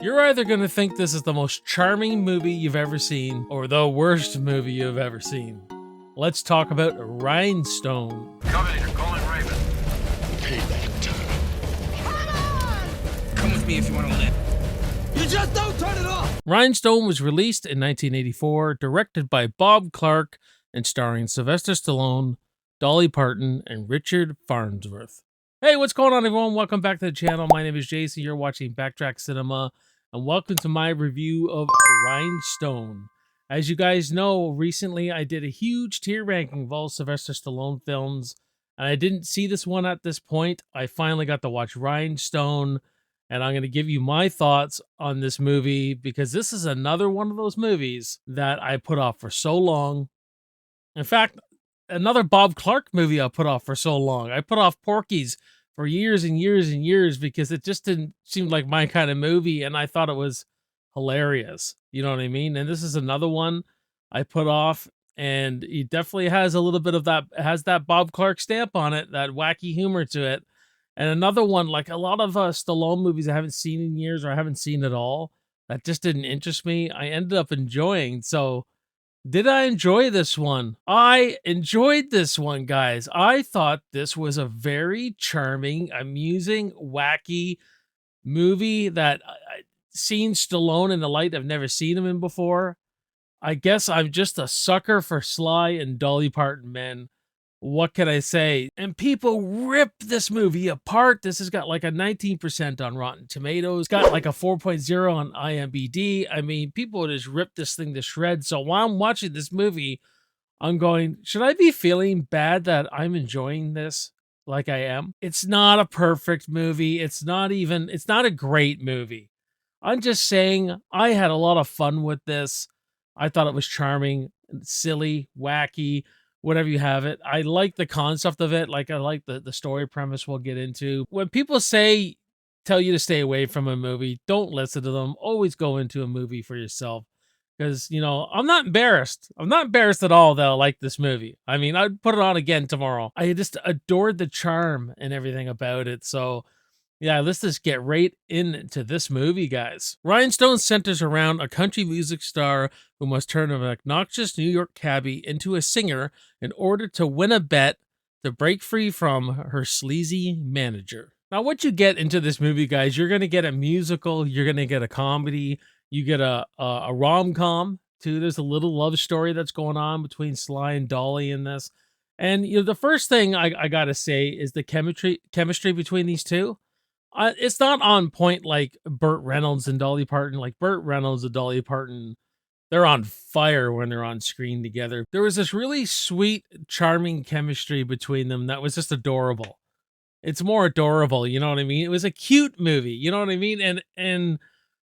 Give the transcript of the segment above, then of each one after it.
You're either going to think this is the most charming movie you've ever seen or the worst movie you've ever seen. Let's talk about Rhinestone. Copy, you're calling Raven. Payback time. Come with me if you want to live. You just don't turn it off! Rhinestone was released in 1984, directed by Bob Clark, and starring Sylvester Stallone, Dolly Parton, and Richard Farnsworth. Hey, what's going on, everyone? Welcome back to the channel. My name is Jason. You're watching Backtrack Cinema, and welcome to my review of Rhinestone. As you guys know, recently I did a huge tier ranking of all Sylvester Stallone films, and I didn't see this one at this point. I finally got to watch Rhinestone, and I'm going to give you my thoughts on this movie because this is another one of those movies that I put off for so long. In fact, another Bob Clark movie I put off for so long. I put off Porky's for years and years and years because it just didn't seem like my kind of movie, and I thought it was hilarious. You know what I mean? And this is another one I put off, and it definitely has a little bit of that, has that Bob Clark stamp on it, that wacky humor to it. And another one, like a lot of Stallone movies I haven't seen in years or I haven't seen at all, that just didn't interest me, I ended up enjoying. So did I enjoy this one? I enjoyed this one, guys. I thought this was a very charming, amusing, wacky movie that I seen Stallone in the light I've never seen him in before. I guess I'm just a sucker for Sly and Dolly Parton, man. What can I say? And people rip this movie apart. This has got like a 19% on Rotten Tomatoes. It's got like a 4.0 on IMDb. I mean, people just rip this thing to shreds. So while I'm watching this movie, I'm going, should I be feeling bad that I'm enjoying this like I am? It's not a perfect movie. It's not a great movie. I'm just saying I had a lot of fun with this. I thought it was charming, silly, wacky, whatever you have it. I like the concept of it. Like I like the story premise we'll get into. When people tell you to stay away from a movie, don't listen to them. Always go into a movie for yourself. Because, you know, I'm not embarrassed. I'm not embarrassed at all that I like this movie. I mean, I'd put it on again tomorrow. I just adored the charm and everything about it. So yeah, let's just get right into this movie, guys. Rhinestone centers around a country music star who must turn an obnoxious New York cabbie into a singer in order to win a bet to break free from her sleazy manager. Now, what you get into this movie, guys, you're going to get a musical, you're going to get a comedy, you get a rom-com, too. There's a little love story that's going on between Sly and Dolly in this. And, you know, the first thing I got to say is the chemistry between these two. It's not on point like Burt Reynolds and Dolly Parton. Like Burt Reynolds and Dolly Parton, they're on fire when they're on screen together. There was this really sweet, charming chemistry between them that was just adorable. It's more adorable, you know what I mean? It was a cute movie, you know what I mean? And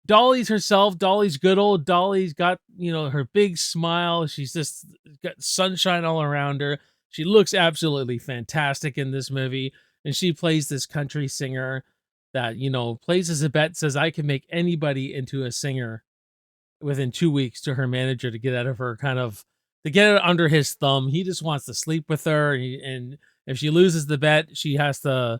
Dolly's herself, Dolly's good old Dolly's got, you know, her big smile. She's just got sunshine all around her. She looks absolutely fantastic in this movie. And she plays this country singer that, you know, places a bet, says I can make anybody into a singer within 2 weeks to her manager to get out of her to get it under his thumb. He just wants to sleep with her. And if she loses the bet, she has to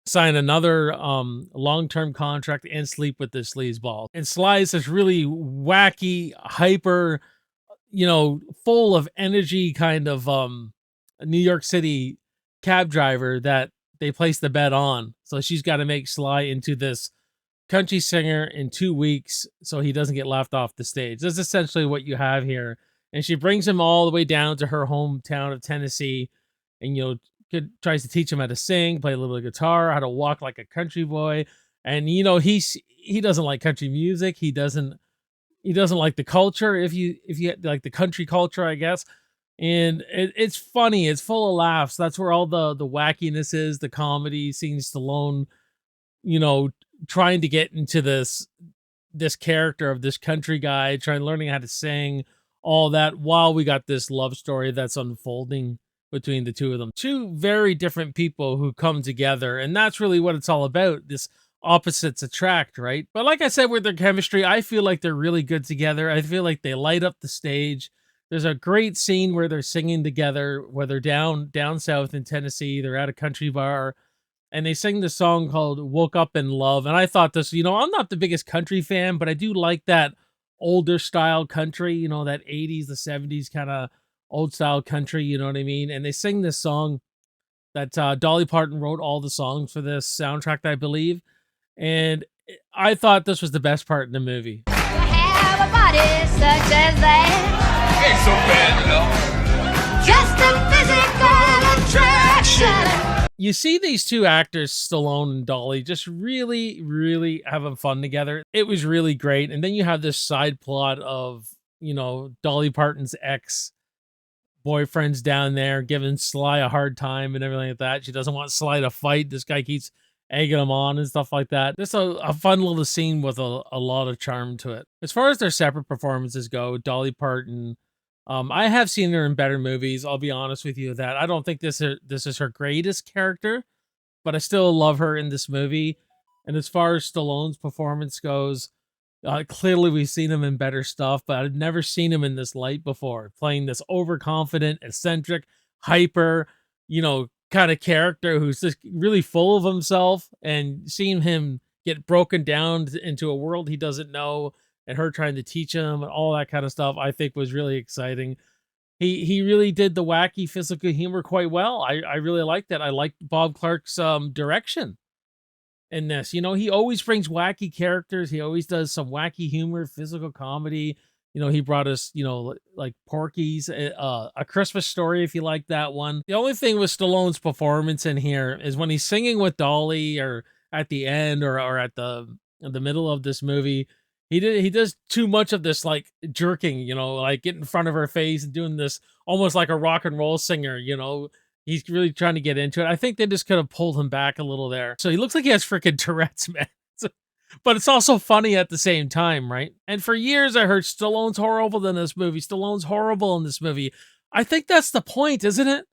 sign another long-term contract and sleep with this sleazeball. And Sly is this really wacky, hyper, you know, full of energy kind of New York City cab driver that they place the bet on. So she's got to make Sly into this country singer in 2 weeks so he doesn't get left off the stage. That's essentially what you have here. And she brings him all the way down to her hometown of Tennessee and, you know, tries to teach him how to sing, play a little guitar, how to walk like a country boy. And, you know, he doesn't like country music. He doesn't like the culture, if you like the country culture, I guess. And it's funny. It's full of laughs. That's where all the wackiness is, the comedy, seeing Stallone, you know, trying to get into this character of this country guy, learning how to sing, all that, while we got this love story that's unfolding between the two of them. Two very different people who come together, and that's really what it's all about. This opposites attract, right? But like I said, with their chemistry, I feel like they're really good together. I feel like they light up the stage. There's a great scene where they're singing together, where they're down south in Tennessee. They're at a country bar, and they sing this song called "Woke Up in Love." And I thought this, I'm not the biggest country fan, but I do like that older style country, that 80s, the 70s kind of old style country, you know what I mean? And they sing this song that Dolly Parton wrote all the songs for this soundtrack, I believe. And I thought this was the best part in the movie. To have a body such as that Ain't so bad, just a physical attraction. You see these two actors, Stallone and Dolly, just really, really having fun together. It was really great. And then you have this side plot of, Dolly Parton's ex boyfriend's down there giving Sly a hard time and everything like that. She doesn't want Sly to fight. This guy keeps egging him on and stuff like that. Just a fun little scene with a lot of charm to it. As far as their separate performances go, Dolly Parton, I have seen her in better movies. I'll be honest with you that I don't think this is her greatest character, but I still love her in this movie. And as far as Stallone's performance goes, clearly we've seen him in better stuff, but I've never seen him in this light before, playing this overconfident, eccentric, hyper, kind of character who's just really full of himself, and seeing him get broken down into a world he doesn't know and her trying to teach him and all that kind of stuff, I think was really exciting. He really did the wacky physical humor quite well. I really liked that. I liked Bob Clark's direction in this. He always brings wacky characters. He always does some wacky humor, physical comedy. He brought us, like Porky's, A Christmas Story, if you like that one. The only thing with Stallone's performance in here is when he's singing with Dolly, or at the end, or at the middle of this movie, he does too much of this, like, jerking, like getting in front of her face and doing this almost like a rock and roll singer. He's really trying to get into it. I think they just could have pulled him back a little there. So he looks like he has freaking Tourette's, man. But it's also funny at the same time, right? And for years I heard Stallone's horrible in this movie. Stallone's horrible in this movie. I think that's the point, isn't it?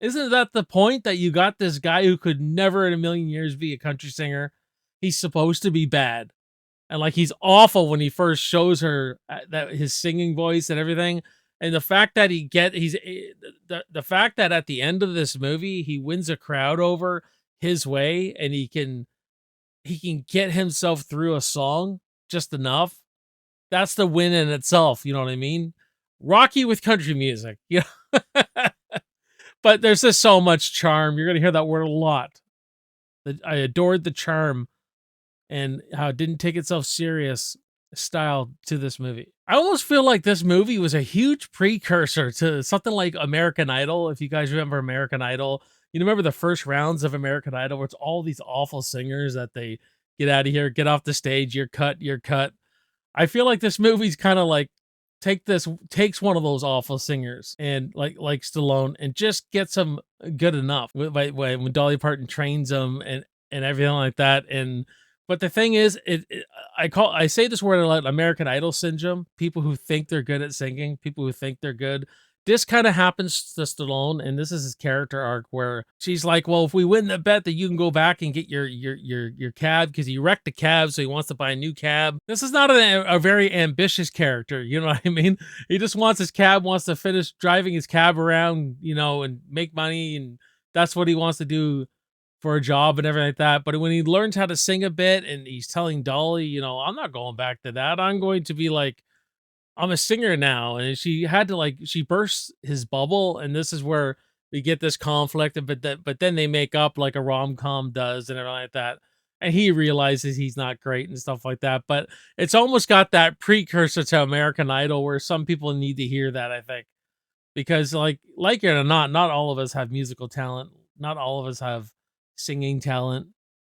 Isn't that the point, that you got this guy who could never in a million years be a country singer? He's supposed to be bad. And like, he's awful when he first shows her that his singing voice and everything. And the fact that the fact that at the end of this movie, he wins a crowd over his way, and he can get himself through a song just enough. That's the win in itself. You know what I mean? Rocky with country music, but there's just so much charm. You're going to hear that word a lot. I adored the charm and how it didn't take itself serious style to this movie. I almost feel like this movie was a huge precursor to something like American Idol. If you guys remember American Idol, remember the first rounds of American Idol, where it's all these awful singers that they get out of here, get off the stage, you're cut. I feel like this movie's kind of like takes one of those awful singers, and like Stallone, and just gets him good enough when Dolly Parton trains him and everything like that. But the thing is, I say this word a lot, American Idol syndrome. People who think they're good at singing, people who think they're good. This kind of happens to Stallone, and this is his character arc, where she's like, well, if we win the bet, that you can go back and get your cab, because he wrecked the cab, so he wants to buy a new cab. This is not a very ambitious character, you know what I mean? He just wants his cab, wants to finish driving his cab around, and make money, and that's what he wants to do for a job and everything like that. But when he learns how to sing a bit, and he's telling Dolly, I'm not going back to that. I'm going to be like, I'm a singer now. And she bursts his bubble, and this is where we get this conflict. But then they make up like a rom-com does and everything like that. And he realizes he's not great and stuff like that. But it's almost got that precursor to American Idol, where some people need to hear that, I think. Because like it or not all of us have musical talent. Not all of us have singing talent.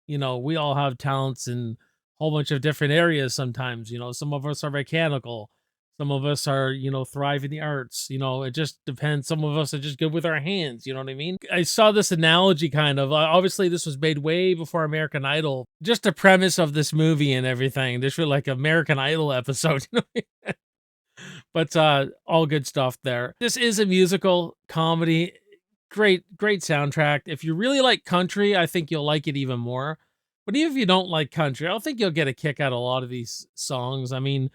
We all have talents in a whole bunch of different areas sometimes. Some of us are mechanical. Some of us are, thrive in the arts. It just depends. Some of us are just good with our hands. You know what I mean? I saw this analogy kind of. Obviously, this was made way before American Idol. Just the premise of this movie and everything. This was like American Idol episode. But all good stuff there. This is a musical comedy. Great soundtrack. If you really like country, I think you'll like it even more. But even if you don't like country, I think you'll get a kick out of a lot of these songs. I mean,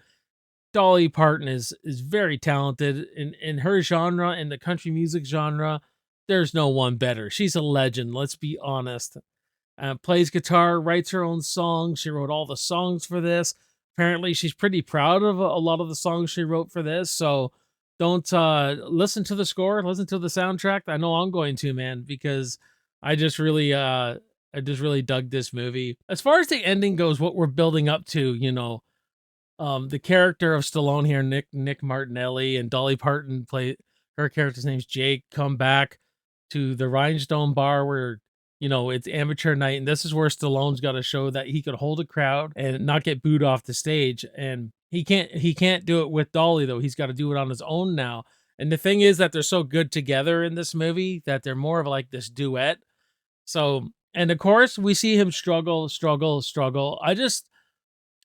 Dolly Parton is very talented in her genre, in the country music genre. There's no one better. She's a legend. Let's be honest. plays guitar, writes her own songs. She wrote all the songs for this. Apparently, she's pretty proud of a lot of the songs she wrote for this. So don't listen to the score, listen to the soundtrack. I know I'm going to, man, because I just really dug this movie. As far as the ending goes, what we're building up to, the character of Stallone here, Nick Martinelli, and Dolly Parton play her character's name's Jake, come back to the Rhinestone bar where it's amateur night, and this is where Stallone's got to show that he could hold a crowd and not get booed off the stage. And he can't do it with Dolly, though. He's got to do it on his own now. And the thing is that they're so good together in this movie that they're more of like this duet. So, and of course, we see him struggle.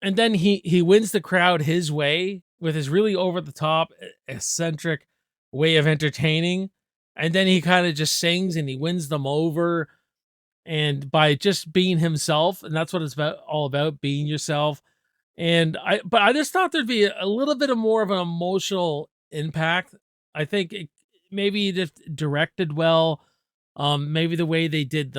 And then he wins the crowd his way with his really over the top, eccentric way of entertaining. And then he kind of just sings and he wins them over, and by just being himself. And that's what it's all about, being yourself. But I just thought there'd be a little bit of more of an emotional impact. I think maybe just directed well. Maybe the way they did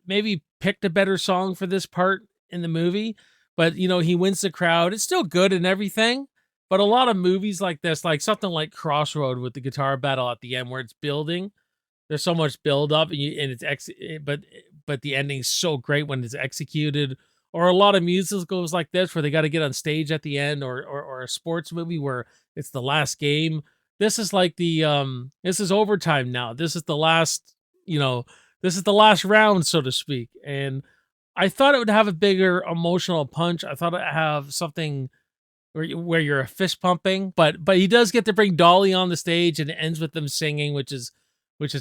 maybe picked a better song for this part in the movie. But, he wins the crowd. It's still good and everything. But a lot of movies like this, like something like Crossroad with the guitar battle at the end where it's building, there's so much build up but the ending's so great when it's executed. Or a lot of musicals like this where they got to get on stage at the end, or a sports movie where it's the last game. This is like this is overtime now. This is the last, this is the last round, so to speak. And I thought it would have a bigger emotional punch. I thought it'd have something where you're fist pumping, but he does get to bring Dolly on the stage, and it ends with them singing, which is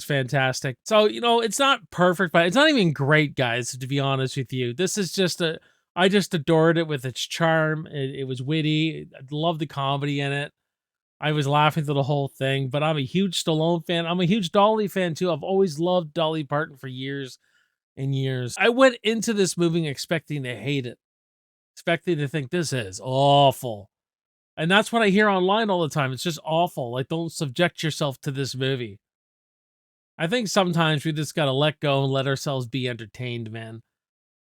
fantastic. So, it's not perfect, but it's not even great, guys, to be honest with you. This is I just adored it with its charm. It was witty. I love the comedy in it. I was laughing through the whole thing, but I'm a huge Stallone fan. I'm a huge Dolly fan too. I've always loved Dolly Parton for years and years. I went into this movie expecting to hate it, expecting to think this is awful. And that's what I hear online all the time. It's just awful. Like, don't subject yourself to this movie. I think sometimes we just got to let go and let ourselves be entertained, man.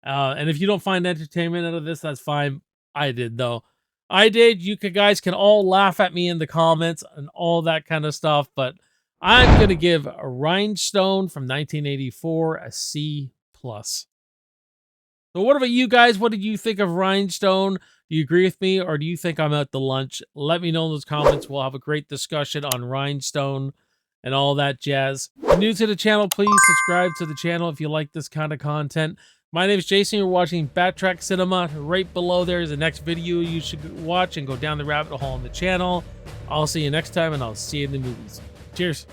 And if you don't find entertainment out of this, that's fine. I did, though. I did. You guys can all laugh at me in the comments and all that kind of stuff. But I'm going to give a Rhinestone from 1984 a C+. So what about you guys? What did you think of Rhinestone? Do you agree with me, or do you think I'm out to lunch? Let me know in those comments. We'll have a great discussion on Rhinestone and all that jazz. If you're new to the channel, please subscribe to the channel if you like this kind of content. My name is Jason. You're watching Backtrack Cinema. Right below there is the next video you should watch and go down the rabbit hole on the channel. I'll see you next time, and I'll see you in the movies. Cheers.